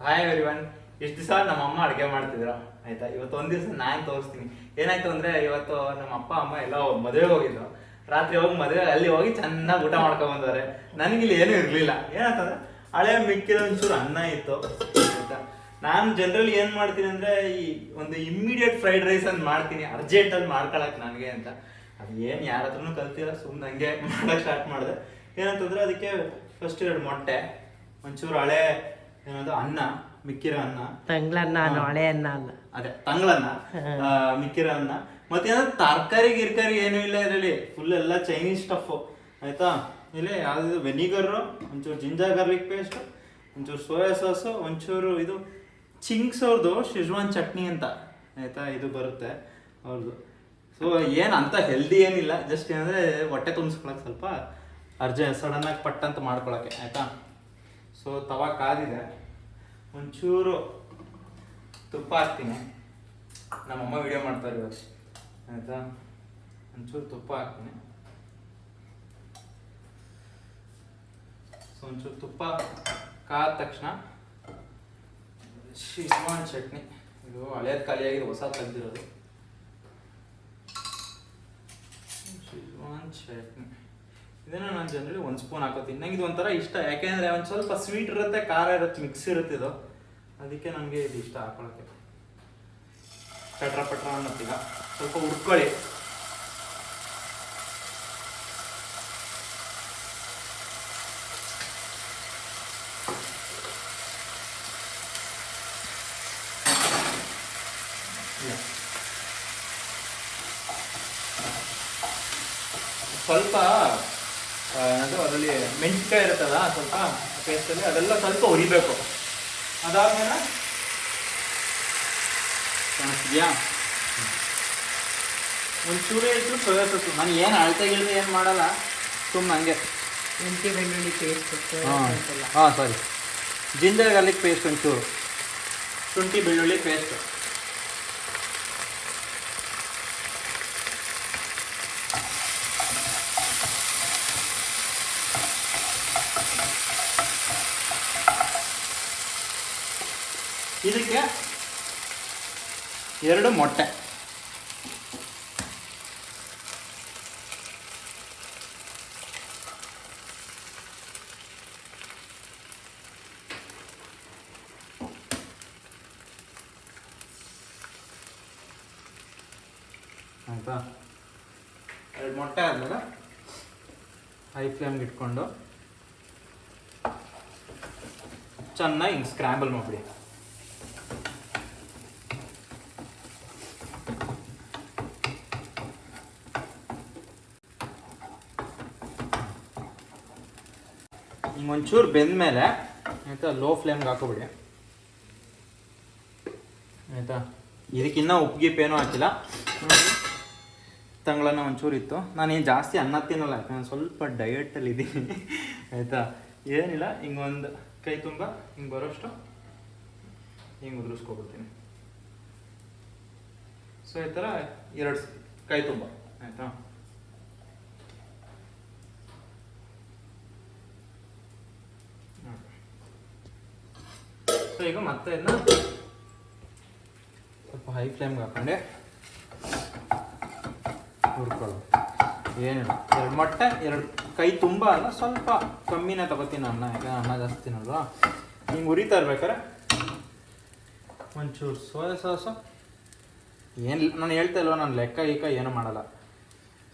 Hi everyone. ಇಷ್ಟು ದಿವಸ ನಮ್ಮ ಅಮ್ಮ ಅಡುಗೆ ಮಾಡ್ತಿದ್ರು ಆಯ್ತಾ. ಇವತ್ತು ಒಂದು ದಿವಸ ನಾನು ತೋರಿಸ್ತೀನಿ. ಏನಾಯ್ತು ಅಂದ್ರೆ, ಇವತ್ತು ನಮ್ಮ ಅಪ್ಪ ಅಮ್ಮ ಎಲ್ಲ ಮದುವೆಗೆ ಹೋಗಿದ್ರು. ರಾತ್ರಿ ಹೋಗಿ ಮದುವೆ ಅಲ್ಲಿ ಹೋಗಿ ಚೆನ್ನಾಗಿ ಊಟ ಮಾಡ್ಕೊಂಡ್ ಬಂದವ್ರೆ. ನನಗಿಲ್ಲಿ ಏನೂ ಇರಲಿಲ್ಲ. ಏನಾಯ್ತಂದ್ರೆ ಹಳೆ ಮಿಕ್ಕಿರೋ ಒಂಚೂರು ಅನ್ನ ಇತ್ತು ಆಯ್ತಾ. ನಾನು ಜನರಲಿ ಏನು ಮಾಡ್ತೀನಿ ಅಂದರೆ, ಈ ಒಂದು ಇಮ್ಮಿಡಿಯೇಟ್ ಫ್ರೈಡ್ ರೈಸ್ ಅಂತ ಮಾಡ್ತೀನಿ, ಅರ್ಜೆಂಟಲ್ಲಿ ಮಾಡ್ಕೊಳಕ್ಕೆ ನನಗೆ ಅಂತ. ಅದು ಏನು ಯಾರ ಹತ್ರನೂ ಕಲ್ತಿಲ್ಲ, ಸುಮ್ಮನೆ ಹಂಗೆ ಮಾಡೋಕ್ಕೆ ಸ್ಟಾರ್ಟ್ ಮಾಡಿದೆ. ಏನಂತಂದರೆ ಅದಕ್ಕೆ ಫಸ್ಟ್ 2 ಮೊಟ್ಟೆ, ಒಂಚೂರು ಹಳೆ ಏನದು ಅನ್ನ, ಮಿಕ್ಕಿರೋ ಅನ್ನ, ತಂಗ್ಳನ್ನ ಹಳೆ ಅನ್ನ ಅಲ್ಲ, ಅದೇ ತಂಗ್ಳನ್ನ, ಮಿಕ್ಕಿರೋ ಅನ್ನ, ಮತ್ತೇನಾದ್ರು ತರಕಾರಿ ಗಿರ್ಕಾರಿ ಏನೂ ಇಲ್ಲ ಇದರಲ್ಲಿ. ಫುಲ್ ಎಲ್ಲ ಚೈನೀಸ್ ಸ್ಟಫು ಆಯ್ತಾ. ಇಲ್ಲಿ ಯಾವುದು ವೆನಿಗರು, ಒಂಚೂರು ಜಿಂಜರ್ ಗಾರ್ಲಿಕ್ ಪೇಸ್ಟು, ಒಂಚೂರು ಸೋಯಾ ಸಾಸು, ಒಂಚೂರು ಇದು ಚಿಂಗ್ಸ್ ಅವ್ರದ್ದು ಶೆಜ್ವಾನ್ ಚಟ್ನಿ ಅಂತ ಆಯ್ತಾ, ಇದು ಬರುತ್ತೆ ಅವ್ರದ್ದು. ಸೊ ಏನು ಅಂತ ಹೆಲ್ದಿ ಏನಿಲ್ಲ, ಜಸ್ಟ್ ಏನಂದರೆ ಹೊಟ್ಟೆ ತುಂಬಿಸ್ಕೊಳಕ್ಕೆ ಸ್ವಲ್ಪ ಸಡನ್ನಾಗಿ ಪಟ್ ಅಂತ ಮಾಡ್ಕೊಳಕ್ಕೆ ಆಯಿತಾ. ಸೊ ತವಾ ಕಾದಿದೆ, ಒಂಚೂರು ತುಪ್ಪ ಹಾಕ್ತೀನಿ. ನಮ್ಮಮ್ಮ ವಿಡಿಯೋ ಮಾಡ್ತಾರೆ ಇವತ್ತು ಆಯಿತಾ. ಒಂಚೂರು ತುಪ್ಪ ಹಾಕ್ತೀನಿ. ಸೊ ಒಂಚೂರು ತುಪ್ಪ ಕಾದ ತಕ್ಷಣ ಶೆಜ್ವಾನ್ ಚಟ್ನಿ, ಇದು ಹಳೇದು ಖಾಲಿಯಾಗಿದೆ, ಹೊಸ ತೆಗ್ದಿರೋದು ಶೆಜ್ವಾನ್ ಚಟ್ನಿ. ಇದನ್ನು ನಾನು ಜನರಲಿ 1 ಸ್ಪೂನ್ ಹಾಕೋತೀನಿ. ನಂಗೆ ಇದು ಒಂಥರ ಇಷ್ಟ, ಯಾಕೆಂದರೆ ಒಂದು ಸ್ವಲ್ಪ ಸ್ವೀಟ್ ಇರುತ್ತೆ, ಖಾರ ಇರುತ್ತೆ, ಮಿಕ್ಸ್ ಇರುತ್ತೆ ಇದು. ಅದಕ್ಕೆ ನನಗೆ ಇದು ಇಷ್ಟ ಹಾಕೊಳ್ಳೋಕ್ಕೆ. ಪಟ್ರ ಪಟ್ರ ಅನ್ನೋತ್ತೀಗ ಸ್ವಲ್ಪ ಹುರ್ಕೊಳ್ಳಿ. ಸ್ವಲ್ಪ ಏನದು ಅದರಲ್ಲಿ ಮೆಣಸಿನ್ಕಾಯಿ ಇರುತ್ತಲ್ಲ, ಸ್ವಲ್ಪ ಪೇಸ್ಟಲ್ಲಿ ಅದೆಲ್ಲ ಸ್ವಲ್ಪ ಹುರಿಬೇಕು. ಅದಾದ್ಮೇಲೆ ಕಾಣಿಸ್ತಿದ್ಯಾ, ಒಂಚೂರು ಇಟ್ಟು ಸೋಯಾ ಸಾಸು. ನಾನು ಏನು ಅಳತೆ ಗಿಳತೆ ಏನು ಮಾಡಲ್ಲ, ಸುಮ್ಮನೆ ಹಂಗೆ. ಶುಂಠಿ ಬೆಳ್ಳುಳ್ಳಿ ಪೇಸ್ಟ್, ಹಾಂ ಸಾರಿ, ಜಿಂಜರ್ ಗಾರ್ಲಿಕ್ ಪೇಸ್ಟ್, ಒಂಚೂರು ಶುಂಠಿ ಬೆಳ್ಳುಳ್ಳಿ ಪೇಸ್ಟ್, ಇದಕ್ಕೆ 2 ಮೊಟ್ಟೆ, ಆಯಿತಾ. 2 ಮೊಟ್ಟೆ ಆದಮೇಲೆ ಹೈ ಫ್ಲೇಮ್ಗೆ ಇಟ್ಕೊಂಡು ಚೆನ್ನಾಗಿ ಹಿಂಗೆ ಸ್ಕ್ರ್ಯಾಂಬಲ್ ಮಾಡಿಬಿಡಿ. ಹಿಂಗೆ ಒಂಚೂರು ಬೆಂದಮೇಲೆ ಆಯಿತಾ, ಲೋ ಫ್ಲೇಮ್ಗೆ ಹಾಕೋಬಿಡಿ ಆಯಿತಾ. ಇದಕ್ಕಿನ್ನ ಉಪ್ಪಿಗಿಪ್ಪೇನೂ ಹಾಕಿಲ್ಲ. ತಂಗಳನ್ನ ಒಂಚೂರು ಇತ್ತು. ನಾನೇನು ಜಾಸ್ತಿ ಅನ್ನ ತಿನ್ನಲ್ಲ, ಯಾಕಂದ್ರೆ ಸ್ವಲ್ಪ ಡಯಟಲ್ಲಿ ಇದ್ದೀನಿ ಆಯಿತಾ. ಏನಿಲ್ಲ, ಹಿಂಗೊಂದು ಕೈ ತುಂಬ ಹಿಂಗೆ ಬರೋಷ್ಟು ಹಿಂಗೆ ಉದುರಿಸ್ಕೊಬಿಡ್ತೀನಿ. ಸೊ ಈ ಥರ 2 ಕೈ ತುಂಬ ಆಯಿತಾ. ಸೊ ಈಗ ಮತ್ತೆ ಇದನ್ನ ಸ್ವಲ್ಪ ಹೈ ಫ್ಲೇಮ್ಗೆ ಹಾಕೊಂಡೆ ಹುರ್ಕೊಳ್ಳೋದು. ಏನಿಲ್ಲ, 2 ಮೊಟ್ಟೆ, 2 ಕೈ ತುಂಬ ಅಲ್ಲ, ಸ್ವಲ್ಪ ಕಮ್ಮಿನೇ ತಗೋತೀನಿ ಅನ್ನ, ಯಾಕಂದ್ರೆ ಅನ್ನ ಜಾಸ್ತಿ ತಿನ್ನಲ್ವಾ. ಹಿಂಗೆ ಉರಿತಾ ಇರ್ಬೇಕಾರೆ ಒಂಚೂರು ಸೋಯಾ ಸಾಸು. ಏನು ನಾನು ಹೇಳ್ತಾ ಇಲ್ವ, ನಾನು ಲೆಕ್ಕ ಏನೂ ಮಾಡಲ್ಲ,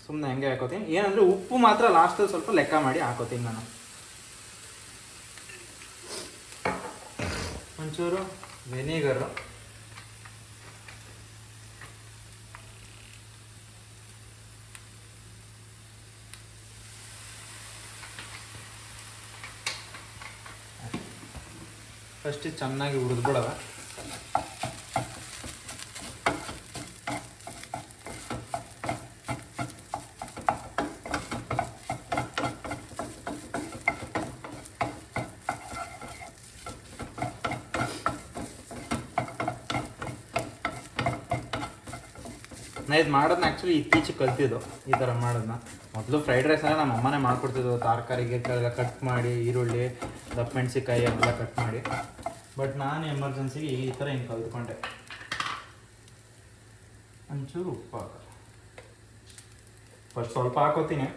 ಸುಮ್ಮನೆ ಹಂಗೆ ಹಾಕೋತೀನಿ. ಏನಂದರೆ ಉಪ್ಪು ಮಾತ್ರ ಲಾಸ್ಟಲ್ಲಿ ಸ್ವಲ್ಪ ಲೆಕ್ಕ ಮಾಡಿ ಹಾಕೋತೀನಿ ನಾನು. ಒಂಚೂರು ವೆನಿಗರು, ಫಸ್ಟ್ ಚೆನ್ನಾಗಿ ಹುರಿದ್ಬಿಡೋದು. ನಾ ಇದು ಮಾಡೋದನ್ನ ಆ್ಯಕ್ಚುಲಿ ಇತ್ತೀಚೆಗೆ ಕಲ್ತಿದ್ದು, ಈ ಥರ ಮಾಡೋದನ್ನ. ಮೊದಲು ಫ್ರೈಡ್ ರೈಸ್ ಎಲ್ಲ ನಮ್ಮ ಅಮ್ಮನೇ ಮಾಡ್ಕೊಡ್ತಿದ್ದು. ತರಕಾರಿಗೆ ಕಟ್ ಮಾಡಿ, ಈರುಳ್ಳಿ, ದಪ್ಪ ಮೆಣಸಿನ್ಕಾಯಿ ಎಲ್ಲ ಕಟ್ ಮಾಡಿ ಬಟ್ ನಾನು ಎಮರ್ಜೆನ್ಸಿಗೆ ಈ ಥರ ಹಿಂಗೆ ಕಲ್ತ್ಕೊಂಡೆ. ಒಂಚೂರು ಉಪ್ಪು ಹಾಕ, ಫಸ್ಟ್ ಸ್ವಲ್ಪ ಹಾಕೋತೀನಿ,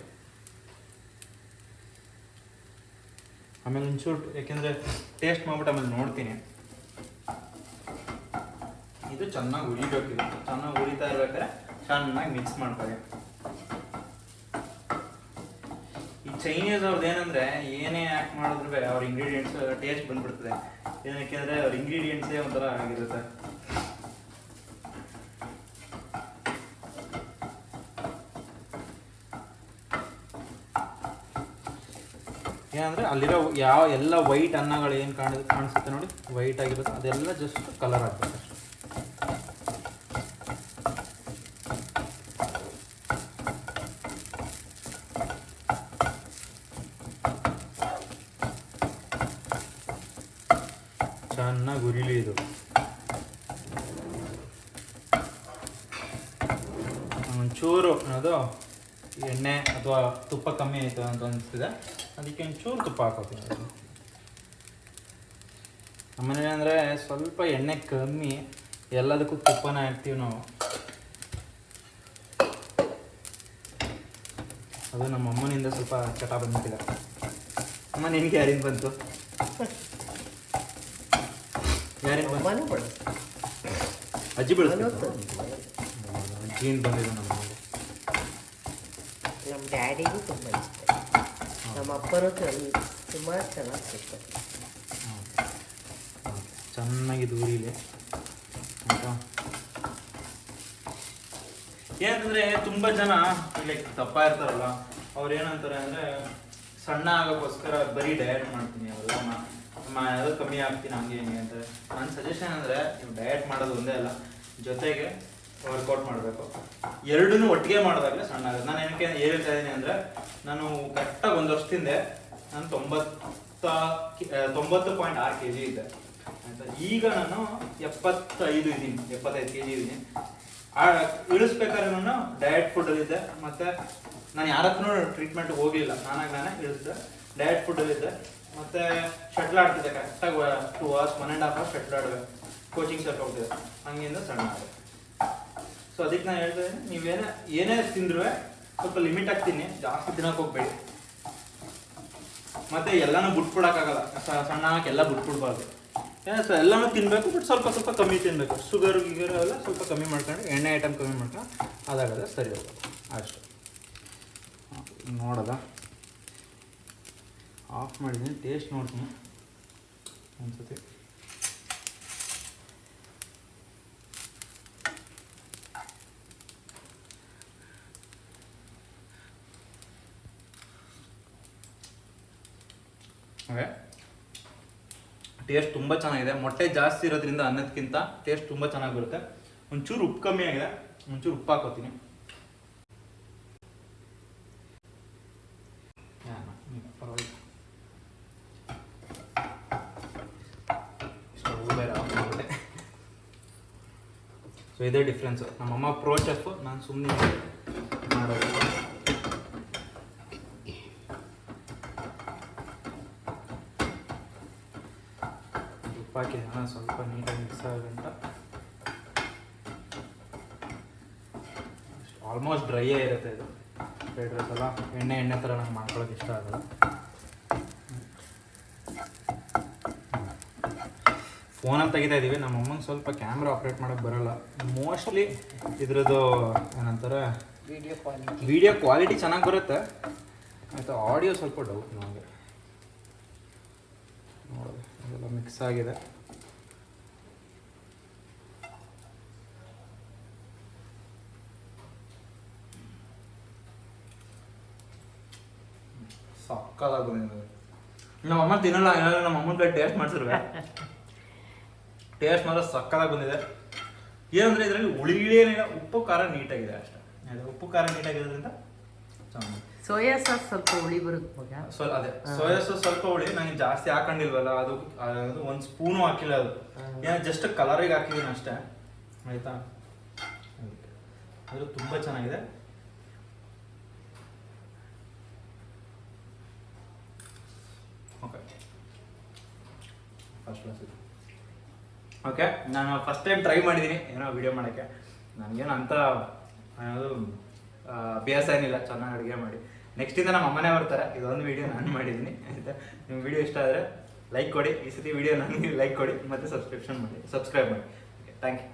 ಆಮೇಲೆ ಒಂಚೂರು, ಯಾಕೆಂದರೆ ಟೇಸ್ಟ್ ಮಾಡ್ಬಿಟ್ಟು ಆಮೇಲೆ ನೋಡ್ತೀನಿ. ಇದು ಚೆನ್ನಾಗಿ ಉರಿಬೇಕು. ಇದು ಚೆನ್ನಾಗಿ ಉರಿತಾ ಇರ್ಬೇಕಾದ್ರೆ ಚೆನ್ನಾಗಿ ಮಿಕ್ಸ್ ಮಾಡ್ತಾರೆ. ಈ ಚೈನೀಸ್ ಅವ್ರದ್ದು ಏನಂದ್ರೆ ಏನೇ ಆ್ಯಕ್ಟ್ ಮಾಡಿದ್ರು ಅವ್ರ ಇಂಗ್ರೀಡಿಯೆಂಟ್ಸ್ ಟೇಸ್ಟ್ ಬಂದ್ಬಿಡ್ತದೆ. ಏನಕ್ಕೆಂದ್ರೆ ಅವ್ರ ಇಂಗ್ರೀಡಿಯೆಂಟ್ಸೇ ಒಂಥರ ಆಗಿರುತ್ತೆ. ಏನಂದ್ರೆ ಅಲ್ಲಿರೋ ಎಲ್ಲ ವೈಟ್ ಅನ್ನಗಳು ಏನು ಕಾಣಿಸುತ್ತೆ ನೋಡಿ, ವೈಟ್ ಆಗಿರುತ್ತೆ, ಅದೆಲ್ಲ ಜಸ್ಟ್ ಕಲರ್ ಆಗ್ತದೆ ಅಷ್ಟೇ. ಚೆನ್ನಾಗಿ ಉರಿಲಿ ಇದು. ಒಂಚೂರು ಅದು ಎಣ್ಣೆ ಅಥವಾ ತುಪ್ಪ ಕಮ್ಮಿ ಆಯಿತು ಅಂತ ಅನಿಸ್ತಿದೆ, ಅದಕ್ಕೆ ಒಂಚೂರು ತುಪ್ಪ ಹಾಕೋತೀನಿ. ಆಮೇಲೆ ಏನಂದರೆ ಸ್ವಲ್ಪ ಎಣ್ಣೆ ಕಮ್ಮಿ, ಎಲ್ಲದಕ್ಕೂ ತುಪ್ಪನೇ ಹಾಕ್ತೀವಿ ನಾವು. ಅದು ನಮ್ಮ ಅಮ್ಮನಿಂದ ಸ್ವಲ್ಪ ಚಟ ಬಂದ್ಬಿಟ್ಟಿದೆ. ಅಮ್ಮ ನಿನಗೆ ಯಾರಿಂದ ಬಂತು? ಯಾರಿಂದ ಬಂತು? ಅಜ್ಜಿ ಬೆಳೆಸ್ತಾರೆ. ಅಜ್ಜಿಯಿಂದ ಬಂದಿದ್ದು ನಮ್ಮ ಮನೆಗೆ. ನಮ್ಮ ಡ್ಯಾಡಿಗೂ ತುಂಬ ಇಷ್ಟ, ನಮ್ಮ ಅಪ್ಪನೂ ಸುಮಾರು ಚೆನ್ನಾಗಿ ಸಿಗ್ತದೆ. ಚೆನ್ನಾಗಿ ದೂರಿಲಿ ಆಯಿತಾ. ಏನಂದರೆ ತುಂಬ ಜನ ಲೈಕ್ ದಪ್ಪ ಇರ್ತಾರಲ್ಲ, ಅವ್ರು ಏನಂತಾರೆ ಅಂದರೆ ಸಣ್ಣ ಆಗೋಕ್ಕೋಸ್ಕರ ಬರೀ ಡಯಟ್ ಮಾಡ್ತೀನಿ, ಅವೆಲ್ಲ ಯಾವುದು ಕಮ್ಮಿ ಆಗ್ತೀನಿ ಹಂಗೆ ಹಿಂಗೆ ಅಂತಾರೆ. ನನ್ನ ಸಜೆಷನ್ ಅಂದರೆ ನೀವು ಡಯಟ್ ಮಾಡೋದು ಒಂದೇ ಅಲ್ಲ, ಜೊತೆಗೆ ವರ್ಕೌಟ್ ಮಾಡಬೇಕು. ಎರಡನ್ನೂ ಒಟ್ಟಿಗೆ ಮಾಡಿದಾಗಲೇ ಸಣ್ಣ ಆಗುತ್ತೆ. ನಾನು ಏನಕ್ಕೆ ಹೇಳ್ತಾ ಇದ್ದೀನಿ ಅಂದರೆ, ನಾನು ಕರೆಕ್ಟಾಗಿ ಒಂದು ವರ್ಷದಿಂದ ನಾನು 90.6 kg ಇದ್ದೆ ಆಯಿತಾ. ಈಗ ನಾನು 75 kg ಇದ್ದೀನಿ. ಇಳಿಸ್ಬೇಕಾದ್ರೆ ನಾನು ಡಯಟ್ ಫುಡ್ಡಲ್ಲಿದ್ದೆ, ಮತ್ತು ನಾನು ಯಾರ ಹತ್ರನೂ ಟ್ರೀಟ್ಮೆಂಟ್ಗೆ ಹೋಗಲಿಲ್ಲ, ನಾನೇ ಇಳಿಸಿದೆ. ಡಯಟ್ ಫುಡ್ಡಲ್ಲಿದ್ದೆ, ಮತ್ತು ಶಟ್ಲ್ ಆಡ್ತಿದ್ದೆ ಕರೆಕ್ಟಾಗಿ 2 hours 1.5 hours ಶಟ್ಲ್ ಆಡಬೇಕು, ಕೋಚಿಂಗ್ ಸೆಟ್ ಹೋಗ್ತಿದ್ದೆ, ಹಂಗಿಂದ ಸಣ್ಣ ಆಗುತ್ತೆ. ಸೊ ಅದಕ್ಕೆ ನಾನು ಹೇಳ್ತಾ ಇದ್ದೀನಿ, ಏನೇ ತಿಂದ್ರೂ ಸ್ವಲ್ಪ ಲಿಮಿಟಾಗಿ ತಿನ್ನಿ, ಜಾಸ್ತಿ ತಿನ್ನೋಕೆ ಹೋಗ್ಬೇಡಿ. ಮತ್ತು ಎಲ್ಲನೂ ಬಿಟ್ಬಿಡೋಕ್ಕಾಗಲ್ಲ, ಸಣ್ಣ ಹಾಕಿ ಎಲ್ಲ ಬಿಟ್ಬಿಡ್ಬಾರ್ದು. ಸೊ ಎಲ್ಲನೂ ತಿನ್ನಬೇಕು, ಬಟ್ ಸ್ವಲ್ಪ ಕಮ್ಮಿ ತಿನ್ನಬೇಕು. ಶುಗರು ಗಿಗರು ಎಲ್ಲ ಸ್ವಲ್ಪ ಕಮ್ಮಿ ಮಾಡ್ಕೊಂಡು, ಎಣ್ಣೆ ಐಟಮ್ ಕಮ್ಮಿ ಮಾಡ್ಕೊಂಡು ಅದಾಗದೆ ಸರಿ ಹೋಗೋದು ಅಷ್ಟು. ನೋಡೋದ ಆಫ್ ಮಾಡಿದ್ದೀನಿ, ಟೇಸ್ಟ್ ನೋಡ್ತೀನಿ ಅನ್ಸುತ್ತೆ. ಓಕೆ, ಟೇಸ್ಟ್ ತುಂಬ ಚೆನ್ನಾಗಿದೆ. ಮೊಟ್ಟೆ ಜಾಸ್ತಿ ಇರೋದ್ರಿಂದ ಅನ್ನದಕ್ಕಿಂತ ಟೇಸ್ಟ್ ತುಂಬ ಚೆನ್ನಾಗಿ ಬರುತ್ತೆ. ಒಂಚೂರು ಉಪ್ಪು ಕಮ್ಮಿ ಆಗಿದೆ, ಒಂಚೂರು ಉಪ್ಪು ಹಾಕೋತೀನಿ. ಸೊ ಇದೇ ಡಿಫ್ರೆನ್ಸು. ನಮ್ಮಮ್ಮ ಪ್ರೋ ಚೆಫ್, ನಾನು ಸುಮ್ಮನೆ ಮಾಡೋದು. ಉಪ್ಪು ಹಾಕಿದ ಸ್ವಲ್ಪ ನೀಟಾಗಿ ಮಿಕ್ಸ್ ಆಗೋಂತ. ಆಲ್ಮೋಸ್ಟ್ ಡ್ರೈಯೇ ಇರುತ್ತೆ ಇದು ಫ್ರೈಡ್ ರೈಸ್ ಅಲ್ಲ, ಎಣ್ಣೆ ಥರ ನಂಗೆ ಮಾಡ್ಕೊಳ್ಳೋಕೆ ಇಷ್ಟ ಆಗಲ್ಲ. ಫೋನಲ್ಲಿ ತೆಗಿತಾ ಇದ್ದೀವಿ. ನಮ್ಮ ಅಮ್ಮಂಗೆ ಸ್ವಲ್ಪ ಕ್ಯಾಮ್ರಾ ಆಪ್ರೇಟ್ ಮಾಡೋಕ್ಕೆ ಬರೋಲ್ಲ. ಮೋಸ್ಟ್ಲಿ ಇದ್ರದ್ದು ಏನಂತಾರೆ, ವಿಡಿಯೋ ಕ್ವಾಲಿಟಿ ಚೆನ್ನಾಗಿ ಬರುತ್ತೆ ಆಯಿತಾ. ಆಡಿಯೋ ಸ್ವಲ್ಪ ಡೌಟ್ ನಮಗೆ. ನೋಡಿದೆ ಇದೆಲ್ಲ ಮಿಕ್ಸ್ ಆಗಿದೆ. ಸಕ್ಕತ್ತಾಗಿ ಬಂದಿದೆ. ನಮ್ಮ ಅಮ್ಮ ತಿನ್ನಲ್ಲ, ನಮ್ಮ ಅಮ್ಮನ ಕೈ ಟೇಸ್ಟ್ ಮಾಡಿಸಿರ್ವೆ. ಟೇಸ್ಟ್ ಮಾತ್ರ ಸಕ್ಕತ್ತಾಗಿ ಬಂದಿದೆ. ಏನಂದರೆ ಇದರಲ್ಲಿ ಹುಳಿಗಳೇನಿಲ್ಲ, ಉಪ್ಪು ಖಾರ ನೀಟಾಗಿದೆ ಅಷ್ಟೇ. ಉಪ್ಪು ಖಾರ ನೀಟಾಗಿರೋದ್ರಿಂದ ಚೆನ್ನಾಗಿ. ಸೋಯಾ ಸಾಸ್ ಸ್ವಲ್ಪ ಹುಳಿ ಬರುತ್ತೆ ಮಗ. ಅದೇ ಸೋಯಾ ಸಾಸ್ ಸ್ವಲ್ಪ ಹುಳಿ, ನನಗೆ ಜಾಸ್ತಿ ಹಾಕೊಂಡಿಲ್ವಲ್ಲ, ಅದು 1 ಸ್ಪೂನು ಹಾಕಿಲ್ಲ. ಅದು ಏನೋ ಜಸ್ಟ್ ಕಲರಿಗೆ ಹಾಕಿದ್ದೀನಿ ಅಷ್ಟೇ ಆಯಿತಾ. ಅದು ತುಂಬ ಚೆನ್ನಾಗಿದೆ. ಓಕೆ, ಫಸ್ಟ್ ಕ್ಲಾಸ್ ಇದೆ. ಓಕೆ, ನಾನು ಫಸ್ಟ್ ಟೈಮ್ ಟ್ರೈ ಮಾಡಿದ್ದೀನಿ ಏನೋ ವಿಡಿಯೋ ಮಾಡೋಕ್ಕೆ. ನನಗೇನು ಅಂತ ಅದು ಅಭ್ಯಾಸ ಏನಿಲ್ಲ ಚೆನ್ನಾಗಿ ಅಡುಗೆ ಮಾಡಿ. ನೆಕ್ಸ್ಟಿಂದ ನಮ್ಮ ಅಮ್ಮನೇ ಬರ್ತಾರೆ, ಇದೊಂದು ವಿಡಿಯೋ ನಾನು ಮಾಡಿದ್ದೀನಿ ಆಯಿತಾ. ನಿಮ್ಮ ವಿಡಿಯೋ ಇಷ್ಟ ಆದರೆ ಲೈಕ್ ಕೊಡಿ, ಈ ಸತಿ ವಿಡಿಯೋ ನನಗೆ ಲೈಕ್ ಕೊಡಿ ಮತ್ತು ಸಬ್ಸ್ಕ್ರೈಬ್ ಮಾಡಿ. Okay, thank you.